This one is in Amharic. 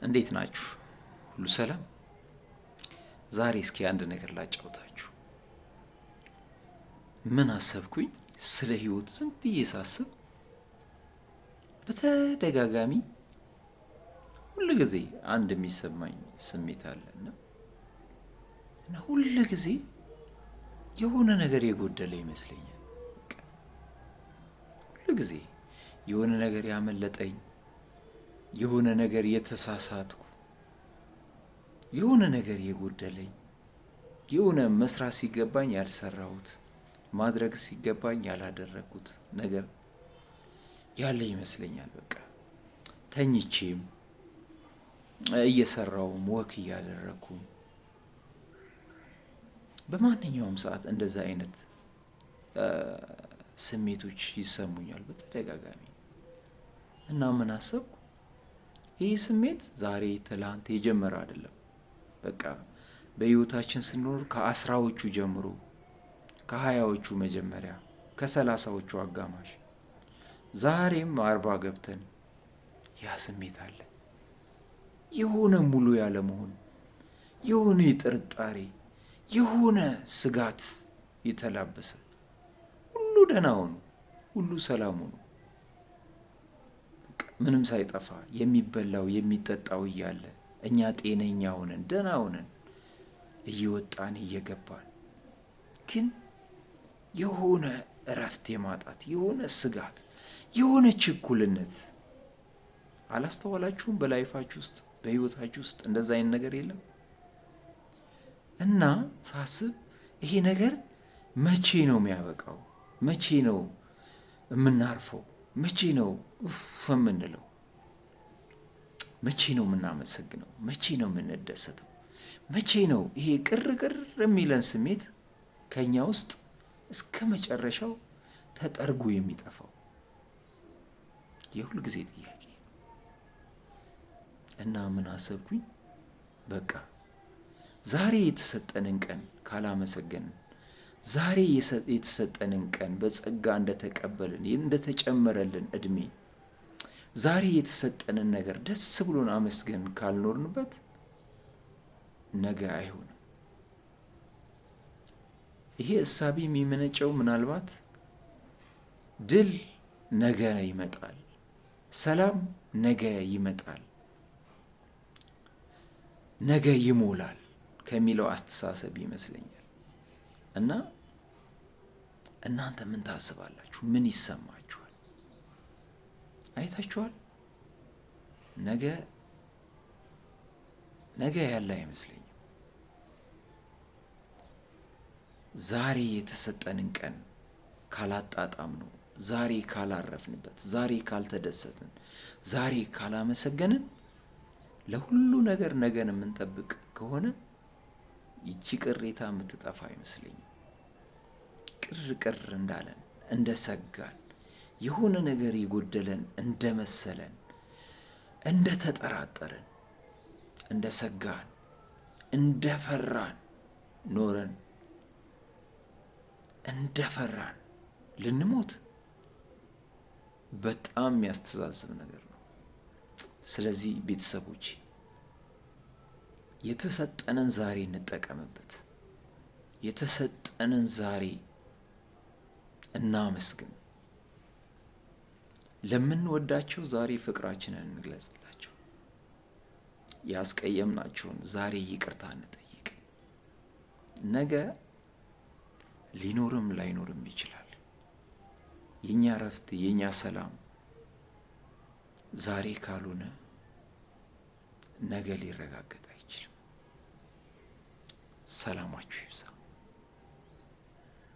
እንዴት ናችሁ? ሁሉ ሰላም? ዛሬ እስኪ አንድ ነገር ላጫውታችሁ። ምን አሰብኩኝ? ስለ ህይወት ዝም ብዬ ሳስብ በተደጋጋሚ ሁል ጊዜ አንድ የሚሰማኝ ስሜት አለና ሁል ጊዜ የሆነ ነገር የጎደለ ይመስለኛል። ሁል ጊዜ የሆነ ነገር ያመለጠኝ፣ የሆነ ነገር የተሳሳትኩ፣ የሆነ ነገር የጎደለኝ፣ የሆነ መስራት ሲገባኝ ያልሰራሁት፣ ማድረግ ሲገባኝ ያላደረኩት ነገር ያለ ይመስለኛል። በቃ ተኝቼም እየሰራውም ወክ እያደረኩም በማንኛውም ሰዓት እንደዛ አይነት ስሜቶች ይሰሙኛል በተደጋጋሚ እና ምን አሰብኩ? ይህ ስሜት ዛሬ ትላንት የጀመረ አይደለም። በቃ በህይወታችን ስንኖር ከአስራዎቹ ጀምሮ፣ ከሀያዎቹ መጀመሪያ፣ ከሰላሳዎቹ አጋማሽ፣ ዛሬም 40 ገብተን ያ ስሜት አለ። የሆነ ሙሉ ያለ መሆን፣ የሆነ የጥርጣሬ፣ የሆነ ስጋት የተላበሰ ሁሉ ደህና ሆኖ ሁሉ ሰላም ሆኖ ምንም ሳይጠፋ የሚበላው የሚጠጣው እያለ እኛ ጤነኛ ሆነን ደህና ሆነን እየወጣን እየገባን ግን የሆነ እረፍት የማጣት የሆነ ስጋት የሆነ ችኩልነት አላስተዋላችሁም? በላይፋችሁ ውስጥ በህይወታችሁ ውስጥ እንደዛ አይነት ነገር የለም? እና ሳስብ ይሄ ነገር መቼ ነው የሚያበቃው? መቼ ነው የምናርፈው? መቼ ነው የምንለው? መቼ ነው የምናመሰግነው? መቼ ነው የምንደሰተው? መቼ ነው ይሄ ቅር የሚለን ስሜት ከኛ ውስጥ እስከ መጨረሻው ተጠርጎ የሚጠፋው? የሁል ጊዜ ጥያቄ። እና ምን አሰብኩኝ? በቃ ዛሬ የተሰጠንን ቀን ካላመሰገንን፣ ዛሬ የተሰጠንን ቀን በጸጋ እንደተቀበልን እንደተጨመረልን እድሜ፣ ዛሬ የተሰጠንን ነገር ደስ ብሎን አመስገን ካልኖርንበት ነገ አይሆንም። ይሄ እሳቤ የሚመነጨው ምናልባት ድል ነገ ይመጣል፣ ሰላም ነገ ይመጣል፣ ነገ ይሞላል ከሚለው አስተሳሰብ ይመስለኛል። እና እናንተ ምን ታስባላችሁ? ምን ይሰማችኋል? አይታችኋል? ነገ ያለ አይመስለኝም። ዛሬ የተሰጠንን ቀን ካላጣጣም ነው፣ ዛሬ ካላረፍንበት፣ ዛሬ ካልተደሰትን፣ ዛሬ ካላመሰገንን ለሁሉ ነገር ነገን የምንጠብቅ ከሆነ ይቺ ቅሬታ የምትጠፋ አይመስለኝም። ቅር እንዳለን እንደሰጋን፣ የሆነ ነገር የጎደለን እንደመሰለን፣ እንደተጠራጠርን፣ እንደሰጋን፣ እንደፈራን ኖረን እንደፈራን ልንሞት በጣም የሚያስተዛዝብ ነገር ነው። ስለዚህ ቤተሰቦች የተሰጠንን ዛሬ እንጠቀምበት። የተሰጠንን ዛሬ እናመስግን። ለምንወዳቸው ዛሬ ፍቅራችንን እንግለጽላቸው። ያስቀየምናቸውን ዛሬ ይቅርታ እንጠይቅ። ነገ ሊኖርም ላይኖርም ይችላል። የኛ እረፍት የኛ ሰላም ዛሬ ካልሆነ ነገ ሊረጋገጥ አይችልም። ሰላማችሁ ይብዛ።